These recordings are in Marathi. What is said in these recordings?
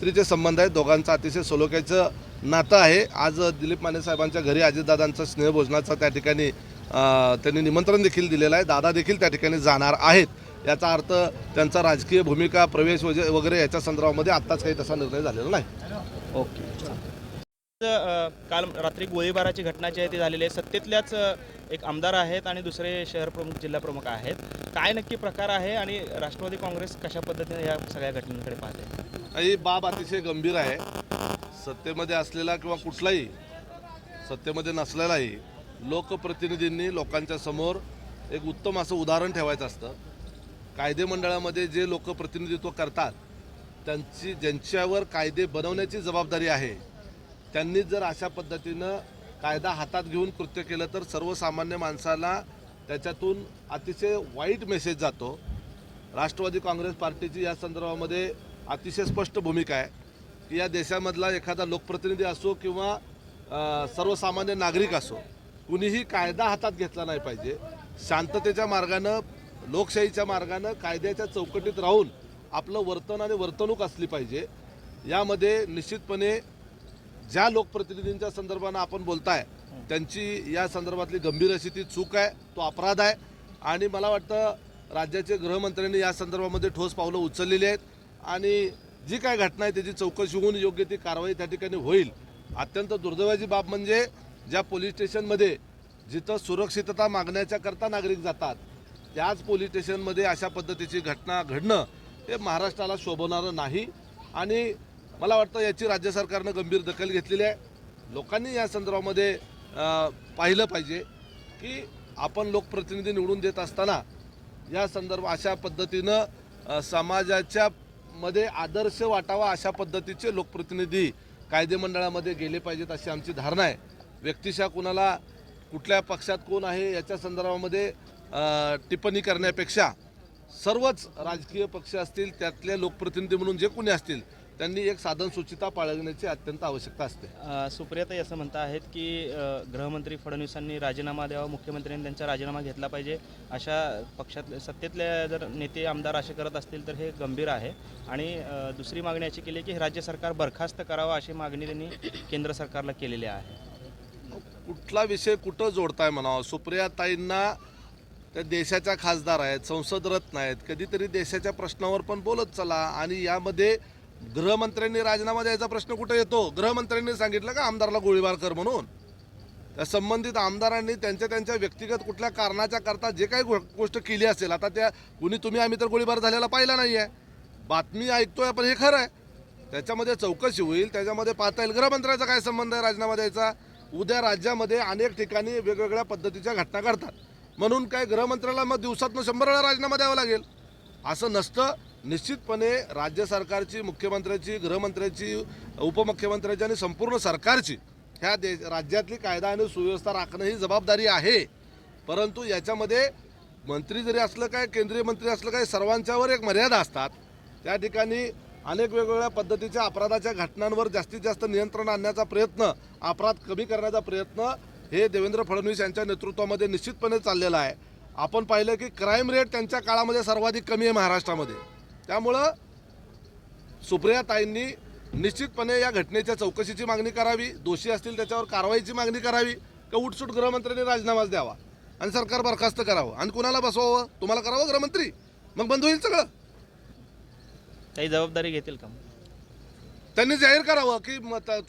मैत्रीचे संबंध आहेत, दोघांचं अतिशय सलोख्याचं नातं आहे। आज दिलीप माने साहेबांच्या घरी अजितदादांचा स्नेहभोजनाचा त्या ठिकाणी त्यांनी निमंत्रण देखील दिलेलं आहे। दादा देखील त्या ठिकाणी जाणार आहेत। याचा अर्थ त्यांचा राजकीय भूमिका प्रवेश वगैरे याच्या संदर्भामध्ये आत्ताच काही तसा निर्णय झालेला नाही। ओके। काल रात्री गोळीबाराची घटना जी आहे ती झालेली आहे। सत्तेतल्याच एक आमदार आहेत आणि दुसरे शहर प्रमुख जिल्हा प्रमुख आहेत। काय नक्की प्रकार आहे आणि राष्ट्रवादी काँग्रेस कशा पद्धतीने या सगळ्या घटनांकडे पाहते? ही बाब अतिशय गंभीर आहे। सत्तेमध्ये असलेला किंवा कुठलाही सत्तेमध्ये नसलेलाही लोकप्रतिनिधींनी लोकांच्या समोर एक उत्तम असं उदाहरण ठेवायचं असतं। कायदे मंडळामध्ये जे लोकप्रतिनिधित्व करतात त्यांची ज्यांच्यावर कायदे बनवण्याची जबाबदारी आहे त्यांनी जर अशा पद्धतीनं कायदा हातात घेऊन कृत्य केलं तर सर्वसामान्य माणसाला त्याच्यातून अतिशय वाईट मेसेज जातो। राष्ट्रवादी काँग्रेस पार्टीची या संदर्भामध्ये अतिशय स्पष्ट भूमिका आहे की या देशामधला एखादा लोकप्रतिनिधी असो किंवा सर्वसामान्य नागरिक असो, कुणीही कायदा हातात घेतला नाही पाहिजे। शांततेच्या मार्गानं, लोकशाहीच्या मार्गानं, कायद्याच्या चौकटीत राहून आपलं वर्तन आणि वर्तणूक असली पाहिजे। यामध्ये निश्चितपणे ज्या लोकप्रतिनिधींच्या संदर्भानं आपण बोलताय त्यांची या संदर्भातली गंभीर अशी ती चूक आहे, तो अपराध आहे। आणि मला वाटतं राज्याचे गृहमंत्र्यांनी या संदर्भामध्ये ठोस पावलं उचललेली आहेत आणि जी काय घटना आहे त्याची चौकशी होऊन योग्य ती कारवाई त्या ठिकाणी होईल। अत्यंत दुर्दैवाची बाब म्हणजे ज्या पोलीस स्टेशनमध्ये जिथं सुरक्षितता मागण्याच्या करता नागरिक जातात त्याच पोलीस स्टेशनमध्ये अशा पद्धतीची घटना घडणं हे महाराष्ट्राला शोभवणारं नाही आणि मला वाटतं याची राज्य सरकारनं गंभीर दखल घेतलेली आहे। लोकांनी या संदर्भामध्ये पाहिलं पाहिजे की आपण लोकप्रतिनिधी निवडून देत असताना या अशा पद्धतीनं समाजाच्या मध्ये आदर्श वाटावा अशा पद्धतीचे लोकप्रतिनिधी कायदे मंडळामध्ये गेले पाहिजेत अशी आमची धारणा आहे। व्यक्तिशः कुणाला कुठल्या पक्षात कोण आहे याच्या संदर्भामध्ये टिप्पणी करण्यापेक्षा सर्वच राजकीय पक्ष असतील त्यातले लोकप्रतिनिधी म्हणून जे कोणी असतील त्यांनी एक साधन सुचिता बाळगण्याची अत्यंत आवश्यकता असते। सुप्रियाताई असं म्हणता आहेत की गृहमंत्री फडणवीसांनी राजीनामा द्यावा, मुख्यमंत्र्यांनी त्यांचा राजीनामा घेतला पाहिजे। अशा पक्षात सत्तेतले जर नेते आमदार असे करत असतील तर हे गंभीर आहे आणि दुसरी मागणी अशी केली की राज्य सरकार बरखास्त करावं अशी मागणी त्यांनी केंद्र सरकारला केलेली आहे। कुठला विषय कुठं जोडताय म्हणावं? सुप्रियाताईंना त्या देशाच्या खासदार आहेत, संसद रत्न आहेत, कधीतरी देशाच्या प्रश्नावर पण बोलत चला आणि यामध्ये गृहमंत्र्यांनी राजीनामा द्यायचा प्रश्न कुठे येतो? गृहमंत्र्यांनी सांगितलं का आमदाराला गोळीबार कर म्हणून? त्या संबंधित आमदारांनी त्यांच्या व्यक्तिगत कुठल्या कारणाच्या करता जे काही गोष्ट केली असेल, आता त्या तुम्ही आम्ही तर गोळीबार झालेला पाहिला नाही आहे, बातमी ऐकतोय पण हे खरं आहे, त्याच्यामध्ये चौकशी होईल, त्याच्यामध्ये पाहता येईल गृहमंत्र्याचा काय संबंध आहे राजीनामा द्यायचा। उद्या राज्यामध्ये अनेक ठिकाणी वेगवेगळ्या पद्धतीच्या घटना घडतात म्हणून काय गृहमंत्र्याला मग दिवसातनं 100 वेळा राजीनामा द्यावा लागेल असं नसतं। निश्चितपणे राज्य सरकारची, मुख्यमंत्र्याची, गृहमंत्र्याची, उपमुख्यमंत्र्याची आणि संपूर्ण सरकारची ह्या राज्यातली कायदा आणि सुव्यवस्था राखणं ही जबाबदारी आहे। परंतु याच्यामध्ये मंत्री जरी असलं काय, केंद्रीय मंत्री असलं काय, सर्वांच्यावर एक मर्यादा असतात। त्या ठिकाणी अनेक वेगवेगळ्या पद्धतीच्या अपराधाच्या घटनांवर जास्तीत जास्त नियंत्रण आणण्याचा प्रयत्न, अपराध कमी करण्याचा प्रयत्न हे देवेंद्र फडणवीस यांच्या नेतृत्वामध्ये निश्चितपणे चाललेला आहे। आपण पाहिलं की क्राईम रेट त्यांच्या काळामध्ये सर्वाधिक कमी आहे महाराष्ट्रामध्ये। त्यामुळं सुप्रियाताईंनी निश्चितपणे या घटनेच्या चौकशीची मागणी करावी, दोषी असतील त्याच्यावर कारवाईची मागणी करावी का उठसूट गृहमंत्र्यांनी राजीनामाच द्यावा आणि सरकार बरखास्त करावं आणि कुणाला बसवावं? तुम्हाला करावं गृहमंत्री, मग बंद होईल सगळं। काही जबाबदारी घेतील का? त्यांनी जाहीर करावं की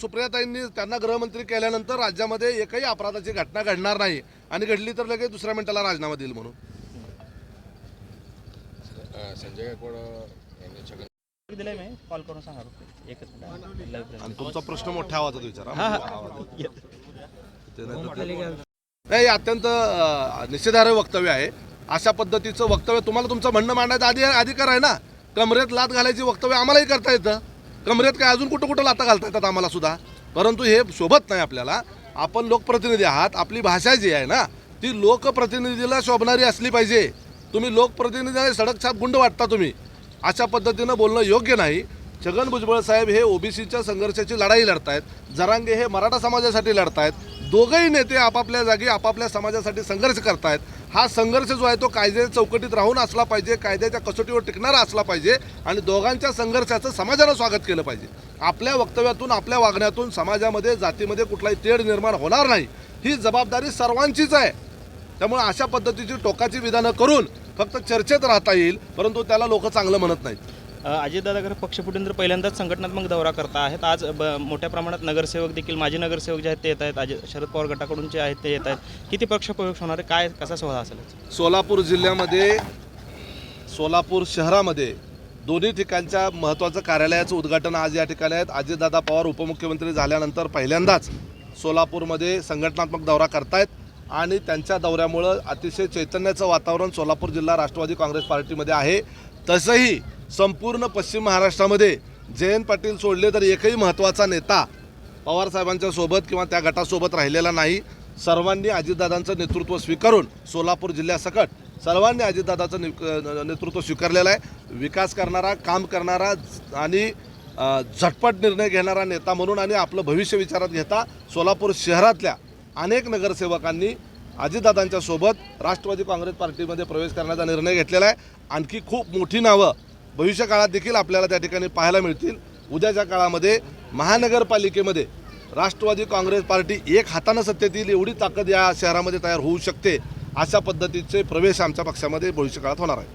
सुप्रियाताईंनी त्यांना गृहमंत्री केल्यानंतर राज्यामध्ये एकही अपराधाची घटना घडणार नाही आणि घडली तर लगेच दुसऱ्या मिनिटाला राजीनामा देईल म्हणून। संजय गायकवाड यांनी छगन दिले मी कॉल करून सांगा एकच मिनिट आणि तुमचा प्रश्न मोठ्या आवाजात विचारा। नाही, अत्यंत निषेधार्ह वक्तव्य आहे। अशा पद्धतीचं वक्तव्य तुम्हाला तुमचं म्हणणं मांडण्याचा अधिकार आहे ना। कमरेत लात घालायची वक्तव्य आम्हालाही करता येतं, कमरेत काय अजून कुठं लाता घालता येतात आम्हाला सुद्धा, परंतु हे शोभत नाही आपल्याला। आपण लोकप्रतिनिधी आहात, आपली भाषा जी आहे ना ती लोकप्रतिनिधीला शोभणारी असली पाहिजे। तुम्ही लोकप्रतिनिधी सडकछाप गुंड वाटता तुम्ही, अशा पद्धतीनं बोलणं योग्य नाही। छगन भुजबळ साहेब हे ओबीसीच्या संघर्षाची लढाई लढतायत, जरांगे हे मराठा समाजासाठी लढतायत, दोघंही नेते आपापल्या जागी आपापल्या समाजासाठी संघर्ष करतायत। हा संघर्ष जो आहे तो कायद्याच्या चौकटीत राहून असला पाहिजे, कायद्याच्या कसोटीवर टिकणारा असला पाहिजे आणि दोघांच्या संघर्षाचं समाजानं स्वागत केलं पाहिजे. आपल्या वक्तव्यातून, आपल्या वागण्यातून समाजामध्ये, जातीमध्ये कुठलाही तेढ निर्माण होणार नाही, ही जबाबदारी सर्वांचीच आहे. त्यामुळे अशा पद्धतीची टोकाची विधानं करून फक्त चर्चेत राहता येईल, परंतु त्याला लोक चांगलं म्हणत नाहीत. अजितदादा पक्षफुटींतर पहिल्यांदाच संघटनात्मक दौरा करता आहेत. आज मोठ्या प्रमाणात नगरसेवक देखील, माजी नगरसेवक जे आहेत ते येत आहेत, शरद पवार गटाकडून जे आहेत ते येत आहेत. किती पक्षप्रवेश होणार आहे, काय कसा सोहळा असेल? सोलापूर जिल्ह्यामध्ये, सोलापूर शहरामध्ये दोन्ही ठिकाणच्या महत्त्वाचं कार्यालयाचं उद्घाटन आज या ठिकाणी आहेत. अजितदादा पवार उपमुख्यमंत्री झाल्यानंतर पहिल्यांदाच सोलापूरमध्ये संघटनात्मक दौरा करतायत आणि त्यांच्या दौऱ्यामुळं अतिशय चैतन्याचं वातावरण सोलापूर जिल्हा राष्ट्रवादी काँग्रेस पार्टीमध्ये आहे. तसंही संपूर्ण पश्चिम महाराष्ट्रामध्ये जयंत पाटील सोडले तर एकही महत्त्वाचा नेता पवारसाहेबांच्या सोबत किंवा त्या गटासोबत राहिलेला नाही. सर्वांनी अजितदादांचं नेतृत्व स्वीकारून, सोलापूर जिल्ह्यासकट सर्वांनी अजितदादाचं नेतृत्व स्वीकारलेलं आहे. विकास करणारा, काम करणारा आणि झटपट निर्णय घेणारा नेता म्हणून आणि आपलं भविष्य विचारात घेता सोलापूर शहरातल्या अनेक नगरसेवकांनी अजितदादांच्या सोबत राष्ट्रवादी काँग्रेस पार्टीमध्ये प्रवेश करण्याचा निर्णय घेतलेला आहे. आणखी खूप मोठी नावं भविष्यकाळात देखील आपल्याला त्या ठिकाणी पाहायला मिळतील. उद्याच्या काळामध्ये महानगरपालिकेमध्ये राष्ट्रवादी काँग्रेस पार्टी एक हातानं सत्तेत येईल एवढी ताकद या शहरामध्ये तयार होऊ शकते. अशा पद्धतीचे प्रवेश आमच्या पक्षामध्ये भविष्यकाळात होणार आहे.